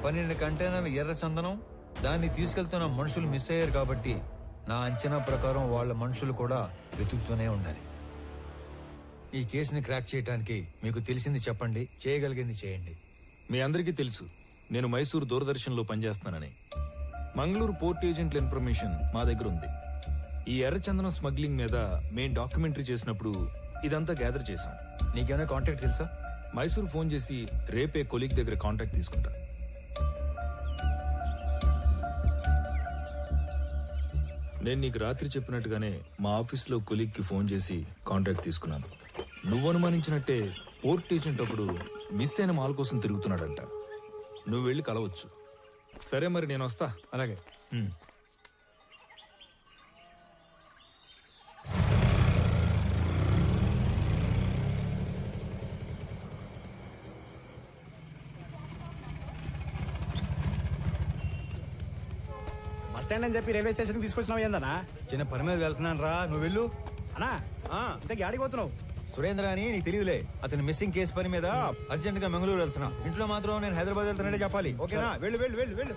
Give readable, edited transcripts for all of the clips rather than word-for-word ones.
12 కంటైనర్ల ఎర్ర చందనం, దాన్ని తీసుకెళ్తున్న మనుషులు మిస్ అయ్యారు కాబట్టి నా అంచనా ప్రకారం వాళ్ళ మనుషులు కూడా వెతుకుతూనే ఉండాలి. ఈ కేసుని క్రాక్ చేయడానికి మీకు తెలిసింది చెప్పండి, చేయగలిగింది చేయండి. మీ అందరికీ తెలుసు నేను మైసూర్ దూరదర్శన్లో పనిచేస్తానని. మంగళూరు పోర్ట్ ఏజెంట్ల ఇన్ఫర్మేషన్ మా దగ్గర ఉంది. ఈ ఎర్రచందనం స్మగ్లింగ్ మీద మేం డాక్యుమెంటరీ చేసినప్పుడు ఇదంతా గ్యాదర్ చేశాం. నీకేమైనా కాంటాక్ట్ తెలుసా? మైసూర్ ఫోన్ చేసి రేపే కొలీగ్ దగ్గర కాంటాక్ట్ తీసుకుంటా. నేను నీకు రాత్రి చెప్పినట్టుగానే మా ఆఫీస్లో కొలీగ్ కి ఫోన్ చేసి కాంటాక్ట్ తీసుకున్నాను. నువ్వు అనుమానించినట్టే పోర్ట్ ఏజెంట్ అప్పుడు మిస్ అయిన మాల్ కోసం తిరుగుతున్నాడంట. నువ్వు వెళ్ళి కలవచ్చు. సరే మరి నేను వస్తా. అలాగే. బస్ స్టాండ్ అని చెప్పి రైల్వే స్టేషన్ తీసుకొచ్చినావు ఏందన్నా? చిన్న పని మీద వెళ్తున్నాను రా, నువ్వు వెళ్ళు. అన్నా ఇంతకీ ఆడికి పోతున్నావు? సురేంద్ర అని నీకు తెలియదులే, అతని మిస్సింగ్ కేసు పని మీద అర్జెంట్ గా మంగళూరు వెళ్తున్నా. ఇంట్లో మాత్రం నేను హైదరాబాద్ వెళ్తున్నాడే చెప్పాలి, ఓకేనా? వెళ్ళు వెళ్ళు వెళ్ళు వెళ్ళు.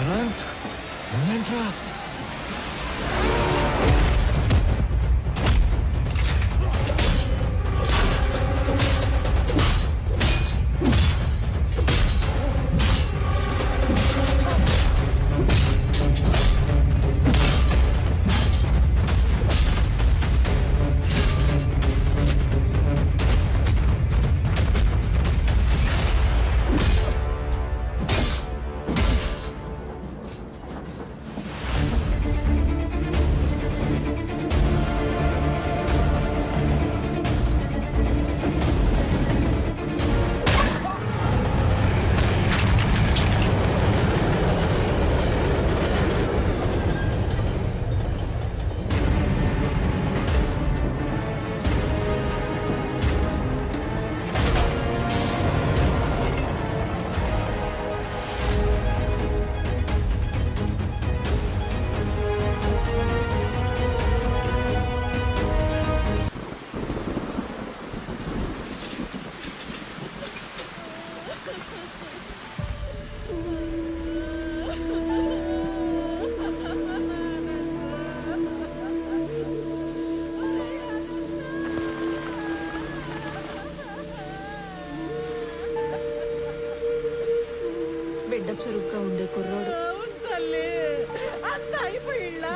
అనంత్, నువ్వేంట్రా? బిడ్డ చురుగ్గా ఉండే కుర్రోడు. తల్లి అంత అయిపోయిళ్ళా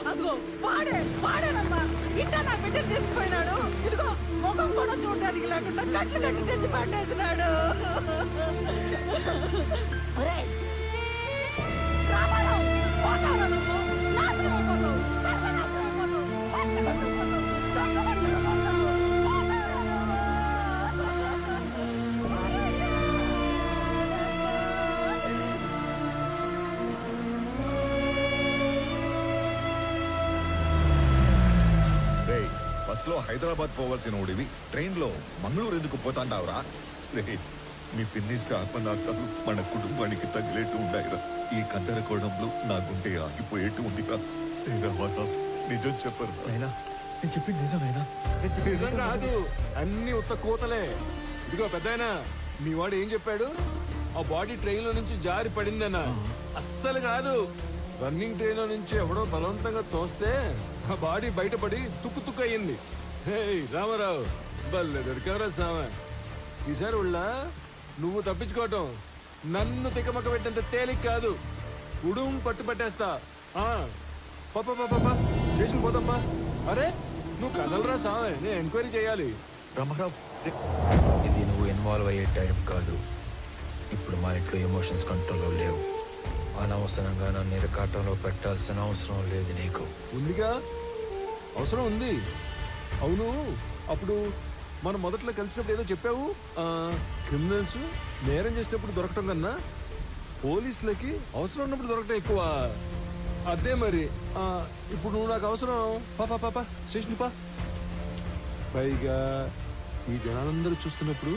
అదిగో వాడేనమ్మా ఇంట నా బిడ్డను తీసుకుపోయినాడు. ఇదిగో ముఖం కూడా చూడడానికి లేకుండా కట్లు కట్టి తెచ్చి పట్టేసినాడు. రామారావు, పోతావా నువ్వు? నాశనం అయిపోతావు, సర్వనాశనం అయిపోతావు, పట్టు పట్టుకుపోతావు, దొంగ పట్టుకుపోతావు. బస్ లో హైదరాబాద్ పోవాల్సిన ఓడివి ట్రైన్ లో మంగళూరు ఎందుకు పోతాండావురా? మీ పిన్ని శాపనార్థాలు మన కుటుంబానికి తగిలేట్టు ఉండాయిరా. ఈ కందరకోణంలో నా గుండె ఆగిపోయేట్టు ఉందిరా. నిజం చెప్పరు. నేను చెప్పింది నిజమేనా? నిజం కాదు, అన్ని ఉత్త కూతలే. ఇదిగో పెద్దాయనా, మీ వాడు ఏం చెప్పాడు? ఆ బాడీ ట్రైన్ లో నుంచి జారి పడిందన్నా. అస్సలు కాదు, రన్నింగ్ ట్రైన్ లో నుంచి ఎవడో బలవంతంగా తోస్తే ఆ బాడీ బయటపడి తుక్కు తుక్కు అయ్యింది. హే రామారావు, బల్లె దొరికావరా సామ. ఈసారి ఉళ్ళ నువ్వు తప్పించుకోవటం నన్ను తిక్కమక్క పెట్టినంత తేలిక కాదు. ఉడుం పట్టు పట్టేస్తా. పాప స్టేషన్ పోతాంపా. అరే నువ్వు కదలరా సామె, నేను ఎంక్వైరీ చేయాలి. రామారావు, ఇది నువ్వు ఇన్వాల్వ్ అయ్యే టైం కాదు. ఇప్పుడు మా ఇంట్లో ఎమోషన్స్ కంట్రోల్లో లేవు. అనవసరంగా నన్ను ఇరకాటంలో పెట్టాల్సిన అవసరం లేదు నీకు. ఉందిగా, అవసరం ఉంది. అవును, అప్పుడు మనం మొదట్లో కలిసినప్పుడు ఏదో చెప్పావు. క్రిమినల్స్ నేరం చేసినప్పుడు దొరకటం కన్నా పోలీసులకి అవసరం ఉన్నప్పుడు దొరకటం ఎక్కువ. అదే మరి. ఇప్పుడు నువ్వు నాకు అవసరం. పాపా స్టేషన్ పా. పైగా ఈ జనాలందరూ చూస్తున్నప్పుడు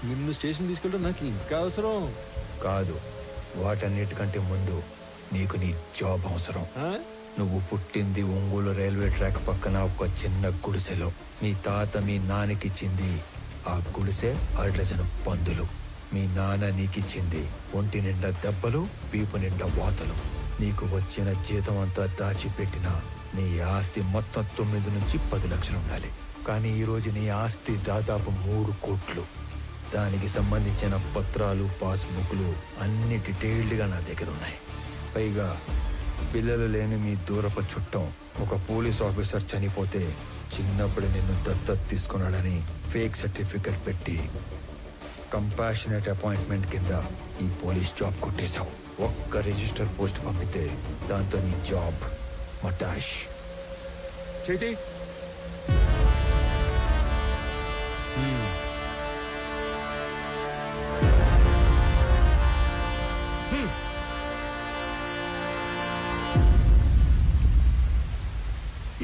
నిన్ను స్టేషన్ తీసుకెళ్ళడం నాకు ఇంకా అవసరం కాదు. వాటన్నిటికంటే ముందు నీకు నీ జాబ్ అవసరం. నువ్వు పుట్టింది ఒంగోలు రైల్వే ట్రాక్ పక్కన ఒక చిన్న గుడిసెలో. మీ తాత మీ నాన్నకిచ్చింది ఆ గుడిసె 6 డజను పందులు. మీ నాన్న నీకిచ్చింది ఒంటి నిండా దెబ్బలు, పీపు నిండా వాతలు. నీకు వచ్చిన జీతం అంతా దాచిపెట్టిన నీ ఆస్తి మొత్తం 9 నుంచి 10 లక్షలు ఉండాలి. కానీ ఈరోజు నీ ఆస్తి దాదాపు 3 కోట్లు. దానికి సంబంధించిన పత్రాలు, పాస్బుక్లు అన్ని డీటెయిల్డ్గా నా దగ్గర ఉన్నాయి. పైగా పిల్లలు లేని మీ దూరపు చుట్టం ఒక పోలీస్ ఆఫీసర్ చనిపోతే చిన్నప్పుడు నిన్ను దత్తత తీసుకున్నాడని ఫేక్ సర్టిఫికెట్ పెట్టి కంపాషనేట్ అపాయింట్మెంట్ కింద ఈ పోలీస్ జాబ్ కొట్టేశావు. ఒక్క రిజిస్టర్ పోస్ట్ పంపితే దాంతో నీ జాబ్ మటాష్. చేతి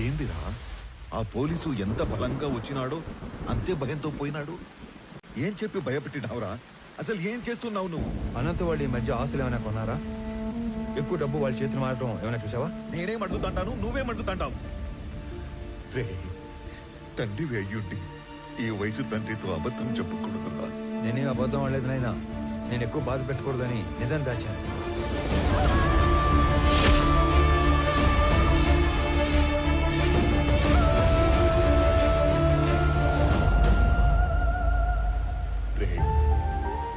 ఏందిరా, ఆ పోలీసు ఎంత బలంగా వచ్చినాడో అంతే భయంతో పోయినాడు. ఏం చెప్పి భయపెట్టినావురా? అసలు ఏం చేస్తున్నావు నువ్వు? అనంత వాళ్ళు ఈ మధ్య ఆస్తులు ఏమైనా కొన్నారా? ఎక్కువ డబ్బు వాళ్ళ చేతులు మారడం ఏమైనా చూసావా? నేనేం అడుగుతాంటాను, నువ్వేం అడుగుతాంటావు? రే, తండ్రి అయ్యుండి ఈ వయసు తండ్రితో అబద్ధం చెప్పకూడదురా. నేనేం అబద్ధం అనలేదు నాయనా. నేను ఎక్కువ బాధ పెట్టకూడదని నిజం దాచాను.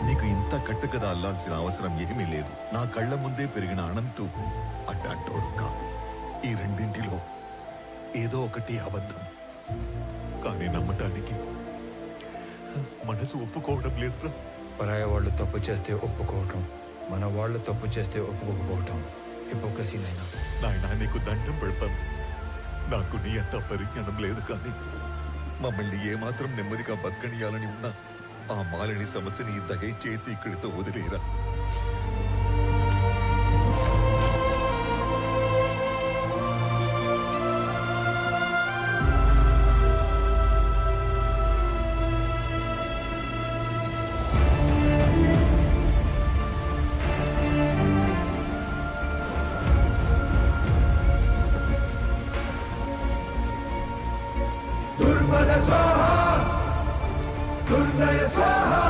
నీకు ఇంత కట్టుకదా అల్లాల్సిన అవసరం ఏమీ లేదు. నా కళ్ళ ముందే పెరిగిన అనంతు అడ్డంటోడు కాదు. ఈ రెండింటిలో ఏదో ఒకటి అబద్ధం. కానీ నమ్మటానికి మనసు ఒప్పుకోవడం లేదురా. పరాయ వాళ్ళు తప్పు చేస్తే ఒప్పుకోవటం, మన వాళ్ళు తప్పు చేస్తే ఒప్పుకోకపోవటం హిపోక్రసీ నాయనా. నాయనా, నీకు దండం పెడతాను. నాకు నీ అంత పరిజ్ఞానం లేదు, కానీ మమ్మల్ని ఏమాత్రం నెమ్మదిగా బతకనియాలని ఉన్నా ఆ మాలిని సమస్యని దయచేసి ఇక్కడితో వదిలేరా. దుర్మద స్వాహా, దుర్నయ స్వాహా.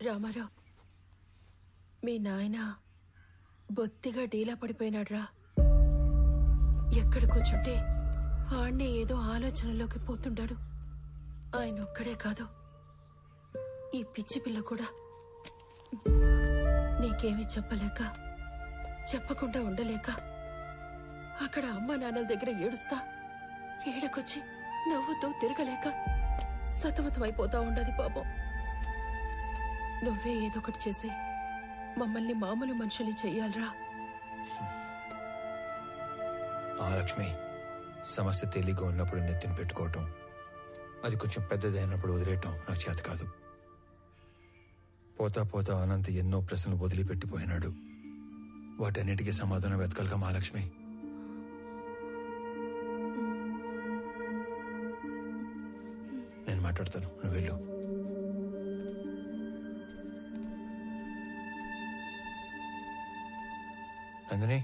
రామారావు, మీ నాయన బొత్తిగా డీలా పడిపోయినాడ్రా. ఎక్కడ కూర్చుంటే ఆడ్నే ఏదో ఆలోచనలోకి పోతుంటాడు. ఆయన ఒక్కడే కాదు, ఈ పిచ్చి పిల్ల కూడా. నీకేమీ చెప్పలేక, చెప్పకుండా ఉండలేక అక్కడ అమ్మా నాన్నల దగ్గర ఏడుస్తా, ఏడకొచ్చి నవ్వుతూ తిరగలేక సతమతమైపోతా ఉండదు పాపం. నువ్వే ఏదో ఒకటి చేసి మమ్మల్ని మామూలు మనుషుల్ని చెయ్యాలరా. మహాలక్ష్మి, సమస్య తేలిగ్గా ఉన్నప్పుడు నెత్తిన పెట్టుకోవటం, అది కొంచెం పెద్దదైనప్పుడు వదిలేయటం నాకు చేత కాదు. పోతా పోతా అనంత ఎన్నో ప్రశ్నలు వదిలిపెట్టిపోయినాడు. వాటన్నిటికీ సమాధానం వెతకాలిగా మహాలక్ష్మి. నేను మాట్లాడతాను, నువ్వు వెళ్ళు. నందిని,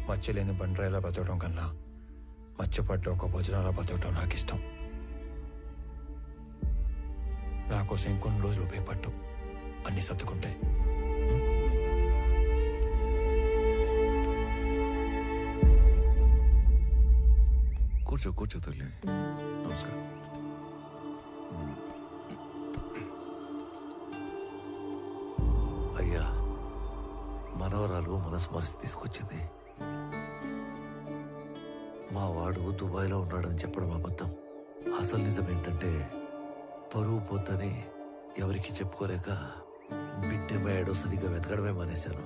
మచ్చలేని బండరాయిలా బతకడం కన్నా మచ్చపడ్డ ఒక భోజనాలా బతకడం నాకు ఇష్టం. నా కోసం ఇంకొన్ని రోజులు ఉపయోగపట్టు, అన్ని సర్దుకుంటాయి. కూర్చో కూర్చో తల్లి. నమస్కారం. అయ్యా, మనవరాలు మనస్మరిసి తీసుకొచ్చింది. మా వాడు దుబాయ్లో ఉన్నాడని చెప్పడం అబద్ధం. అసలు నిజం ఏంటంటే పరువు పోతని ఎవరికి చెప్పుకోలేక బిడ్డేమయ్యాడో సరిగ్గా వెతకడమే మానేశాను.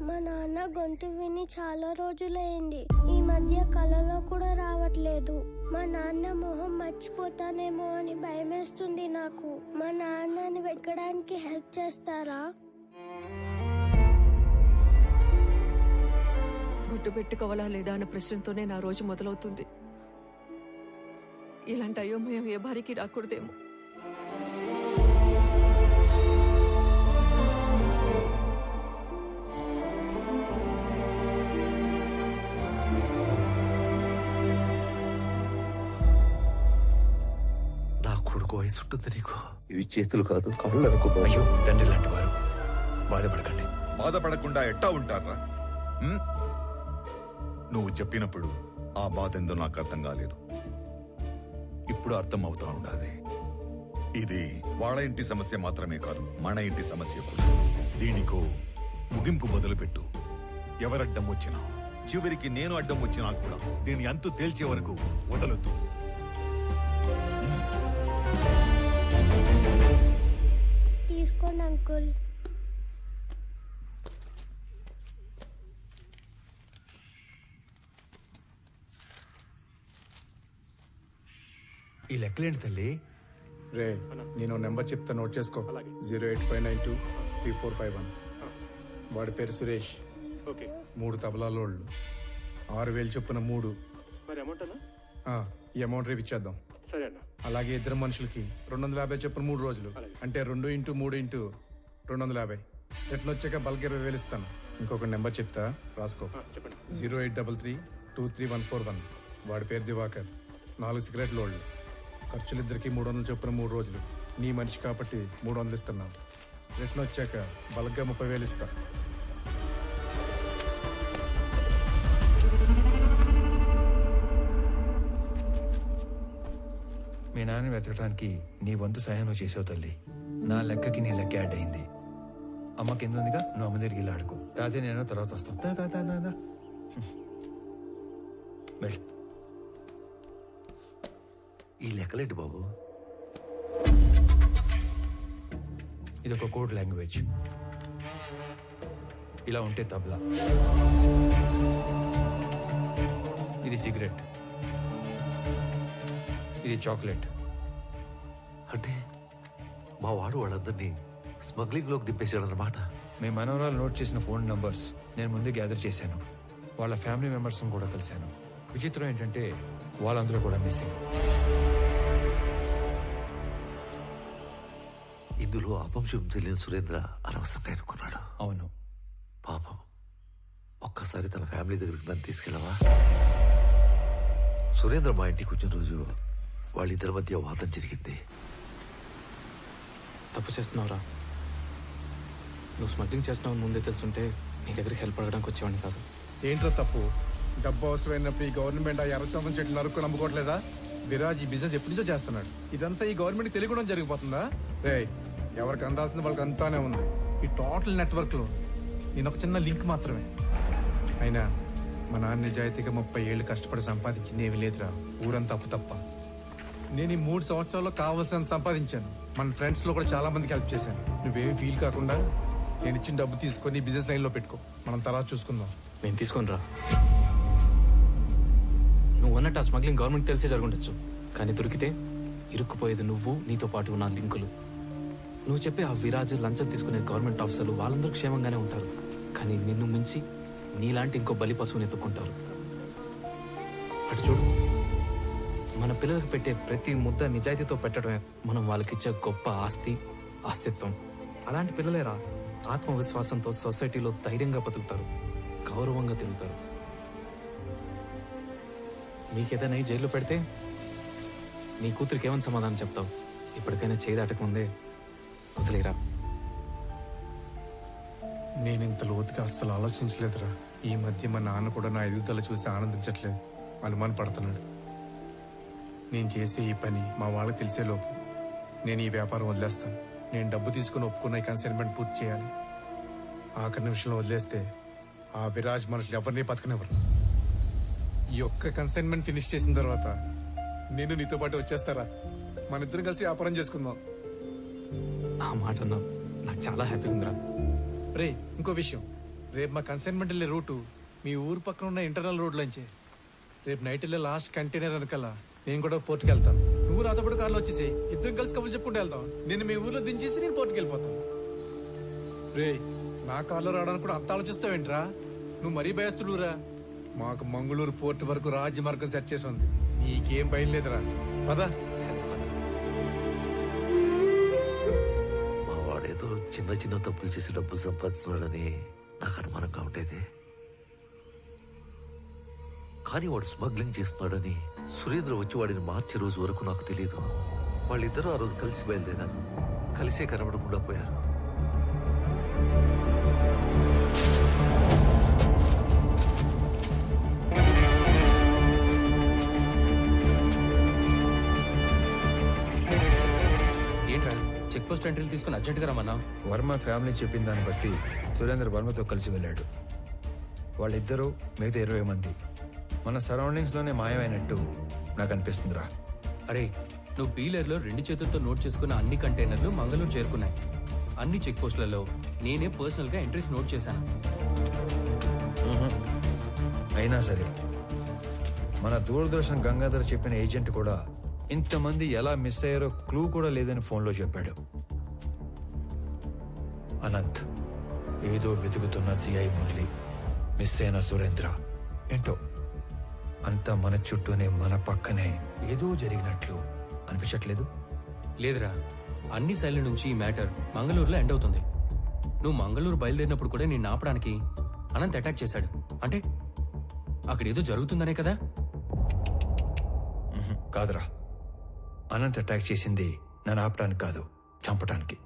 మా నాన్న గొంతు విని చాలా రోజులైంది. ఈ మధ్య కలలో కూడా రావట్లేదు. మా నాన్న మొహం మర్చిపోతానేమో అని భయమేస్తుంది నాకు. మా నాన్నని వెతకడానికి హెల్ప్ చేస్తారా? బొట్టు పెట్టుకోవాలా లేదా అన్న ప్రశ్నతోనే నా రోజు మొదలవుతుంది. ఇలాంటి అయోమయం ఏ భార్యకి రాకూడదేమో. నా కొడుకు వయసు ఉంటుంది నీకు. ఇవి చేతులు కాదు, కళ్ళు అనుకో. అయ్యో, తండ్రి లాంటి వారు, బాధపడకండి. బాధపడకుండా ఎట్టా ఉంటారా? నువ్వు చెప్పినప్పుడు ఆ బాధ ఎందో నాకు అర్థం కాలేదు. ఇప్పుడు అర్థం అవుతా ఉండాలి. ఇది వాళ్ళ ఇంటి సమస్య మాత్రమే కాదు, మన ఇంటి సమస్య కూడా. దీనికో ముగింపు మొదలుపెట్టు. ఎవరడ్డం వచ్చినా, చివరికి నేను అడ్డం వచ్చినా కూడా దీని అంతు తేల్చే వరకు వదలొద్దు. తీసుకోండి అంకుల్. ఈ లెక్కలేంటి తల్లి? రే, నేను నెంబర్ చెప్తా, నోట్ చేసుకో. 085923451. వాడి పేరు సురేష్. 3 తబలాలోళ్ళు, 6000 చొప్పున 3. ఈ అమౌంట్ రేపు ఇచ్చేద్దాం. అలాగే ఇద్దరు మనుషులకి 250 చొప్పున 3 రోజులు, అంటే 2 × 3 × 250. రిటర్న్ వచ్చాక బల్క్ 20,000 ఇస్తాను. ఇంకొక నెంబర్ చెప్తా, రాసుకో. 083323141. వాడి పేరు దివాకర్. 4 సిగరెట్ లోళ్ళు. ఖర్చులిద్దరికి 300 చొప్పున 3 రోజులు. నీ మనిషి కాబట్టి 300 ఇస్తున్నాను. రిటర్న్ వచ్చాక బల్క్గా 30,000 ఇస్తా. మీ నాన్న వెతకడానికి నీ వంతు సహాయం నువ్వు చేసావు తల్లి. నా లెక్కకి నీ లెక్క యాడ్ అయింది. అమ్మ కింద ఉందిగా, నువ్వు అమ్మ దగ్గరికి వెళ్ళి ఆడుకో. తాతయ్య నేను తర్వాత వస్తాం. దా వెళ్ళు. ఈ లెక్కలేంటి బాబు? ఇది ఒక కోడ్ లాంగ్వేజ్. ఇలా ఉంటే తబలా, ఇది సిగరెట్, ఇది చాక్లెట్. అంటే మా వాడు వాళ్ళందరినీ స్మగ్లింగ్ లోకి దింపేశాడన్నమాట. మీ మనవరాలు నోట్ చేసిన ఫోన్ నంబర్స్ నేను ముందే గ్యాదర్ చేశాను. వాళ్ళ ఫ్యామిలీ మెంబర్స్ కూడా కలిశాను. విచిత్రం ఏంటంటే వాళ్ళందరూ కూడా మిస్సింగ్. ఇందులో అపంశం తెలియని సురేంద్ర అనవసరంగా ఎన్నుకున్నాడు. అవును. పాపం, ఒక్కసారి తన ఫ్యామిలీ దగ్గరికి నన్ను తీసుకెళ్ళవా? సురేంద్ర మా ఇంటికి వచ్చిన రోజు వాళ్ళిద్దరి మధ్య వాదం జరిగింది. తప్పు చేస్తున్నావురా. నువ్వు స్మగ్లింగ్ చేస్తున్నావు ముందే తెలుసుంటే నీ దగ్గరికి హెల్ప్ అడగడానికి వచ్చేవాడిని కాదు. ఏంట్రా తప్పు? డబ్బు అవసరమైనప్పుడు ఈ గవర్నమెంట్ ఆ ఎర్రచందం చెట్లు నరుక్కు నమ్ముకోవట్లేదా? విరాజ్ ఈ బిజినెస్ ఎప్పటి నుంచో చేస్తున్నాడు. ఇదంతా ఈ గవర్నమెంట్ తెలియకుండా జరిగిపోతుందా? రే, ఎవరికి అందాల్సింది వాళ్ళకి అంతానే ఉంది. ఈ టోటల్ నెట్వర్క్ లో నేను ఒక చిన్న లింక్ మాత్రమే. అయినా మా నాన్న నిజాయితీగా 30 ఏళ్ళు కష్టపడి సంపాదించింది ఏమీ లేదురా. ఊరంతా అప్పు తప్ప. నేను ఈ 3 సంవత్సరాల్లో కావాల్సినంత సంపాదించాను. మన ఫ్రెండ్స్ లో కూడా చాలా మందికి హెల్ప్ చేశాను. నువ్వేమి ఫీల్ కాకుండా నేను ఇచ్చిన డబ్బు తీసుకొని బిజినెస్ లైన్ లో పెట్టుకో. మనం తర్వాత చూసుకుందాం. నేను తీసుకొని రా. నువ్వు అన్నట్టు ఆ స్మగ్లింగ్ గవర్నమెంట్ తెలిసే జరుగుండొచ్చు, కానీ దొరికితే ఇరుక్కుపోయేది నువ్వు, నీతో పాటు ఉన్న లింకులు. నువ్వు చెప్పే ఆ విరాజ్, లంచం తీసుకునే గవర్నమెంట్ ఆఫీసర్లు వాళ్ళందరూ క్షేమంగానే ఉంటారు, కానీ నిన్ను మించి నీలాంటి ఇంకో బలి పశువుని ఎత్తుక్కుంటారు. అటు చూడు, మన పిల్లలకు పెట్టే ప్రతి ముద్ద నిజాయితీతో పెట్టడమే మనం వాళ్ళకిచ్చే గొప్ప ఆస్తి, అస్తిత్వం. అలాంటి పిల్లలేరా ఆత్మవిశ్వాసంతో సొసైటీలో ధైర్యంగా బతుకుతారు, గౌరవంగా తిరుగుతారు. నీకేదైనా జైల్లో పెడితే నీ కూతురికి ఏమని సమాధానం చెప్తావు? ఇప్పటికైనా చేయి దాటకముందే వదిలేరా. నేను ఇంత లోతుగా అస్సలు ఆలోచించలేదురా. ఈ మధ్య మా నాన్న కూడా నా ఎదుగుదల చూసి ఆనందించట్లేదు, అనుమాన పడుతున్నాడు. నేను చేసే ఈ పని మా వాళ్ళకి తెలిసే లోపు నేను ఈ వ్యాపారం వదిలేస్తాను. నేను డబ్బు తీసుకుని ఒప్పుకున్న ఈ కన్సైన్మెంట్ పూర్తి చేయాలి. ఆఖరి నిమిషంలో వదిలేస్తే ఆ విరాజ్ మనుషులు ఎవరిని బతకనివ్వరు. ఈ ఒక్క కన్సైన్మెంట్ ఫినిష్ చేసిన తర్వాత నేను నీతో పాటు వచ్చేస్తారా? మన ఇద్దరం కలిసి వ్యాపారం చేసుకుందాం. ఆ మాట అన్నావు, నాకు చాలా హ్యాపీగా ఉందిరా. రే, ఇంకో విషయం, రేపు మా కన్సైన్మెంట్ వెళ్ళే రూటు మీ ఊరు పక్కన ఉన్న ఇంటర్నల్ రోడ్లోంచే. రేపు నైట్ వెళ్ళే లాస్ట్ కంటైనర్ వెనకాల నేను కూడా పోర్టుకి వెళ్తాను. నువ్వు నాతో పాటు కార్లో వచ్చేసి ఇద్దరం కలిసి కబుర్లు చెప్పుకుంటూ వెళ్తాం. నేను మీ ఊర్లో దించేసి నేను పోర్టుకి వెళ్ళిపోతాను. రే, నా కార్లో రావడానికి కూడా అంత ఆలోచిస్తావేంట్రా? నువ్వు మరీ భయస్తుడురా. మాకు మంగళూరు పోర్టు వరకు రాజ్య మార్గం సెట్ చేసి ఉంది. నీకేం భయం లేదురా. పద. మా వాడేదో చిన్న చిన్న తప్పులు చేసి డబ్బులు సంపాదిస్తున్నాడని నాకు అనుమానంగా ఉండేది. కానీ వాడు స్మగ్లింగ్ చేస్తున్నాడని సురేంద్ర వచ్చి వాడిని మార్చే రోజు వరకు నాకు తెలియదు. వాళ్ళిద్దరూ ఆ రోజు కలిసి బయలుదేరారు, కలిసే కనబడకుండా పోయారు. ఏంట్రా చెక్ పోస్ట్ ఎంట్రీలు తీసుకుని అర్జెంట్గా రమ్మన్నా? వర్మ ఫ్యామిలీ చెప్పిన దాన్ని బట్టి సురేంద్ర వర్మతో కలిసి వెళ్ళాడు. వాళ్ళిద్దరూ మిగతా 20 మంది మన సరౌండింగ్స్ లోనే మాయమైనట్టు నాకు అనిపిస్తుందిరా. అరే, నువ్వు పీలర్లో 2 చేతులతో నోట్ చేసుకున్న అన్ని కంటైనర్లు మంగళూరు చేరుకున్నాయి. అన్ని చెక్ పోస్టులలో నేనే పర్సనల్ గా ఎంట్రీస్ నోట్ చేశాను. అయినా సరే మన దూరదర్శన్ గంగాధర్ చెప్పిన ఏజెంట్ కూడా ఇంతమంది ఎలా మిస్ అయ్యారో క్లూ కూడా లేదని ఫోన్లో చెప్పాడు. అనంత్, ఏదో వెతుకుతున్న సిఐ మురళి, మిస్ అయిన సురేంద్ర, ఏంటో అంతా మన చుట్టూనే మన పక్కనే ఏదో జరిగినట్లు అనిపించట్లేదు? లేదురా, అన్ని సైడ్ల నుంచి ఈ మ్యాటర్ మంగళూరులో ఎండ్ అవుతుంది. నువ్వు మంగళూరు బయలుదేరినప్పుడు కూడా నేను ఆపడానికి అనంత్ అటాక్ చేశాడు. అంటే అక్కడ ఏదో జరుగుతుందనే కదా? కాదురా, అనంత్ అటాక్ చేసింది నన్ను ఆపడానికి కాదు, చంపడానికి.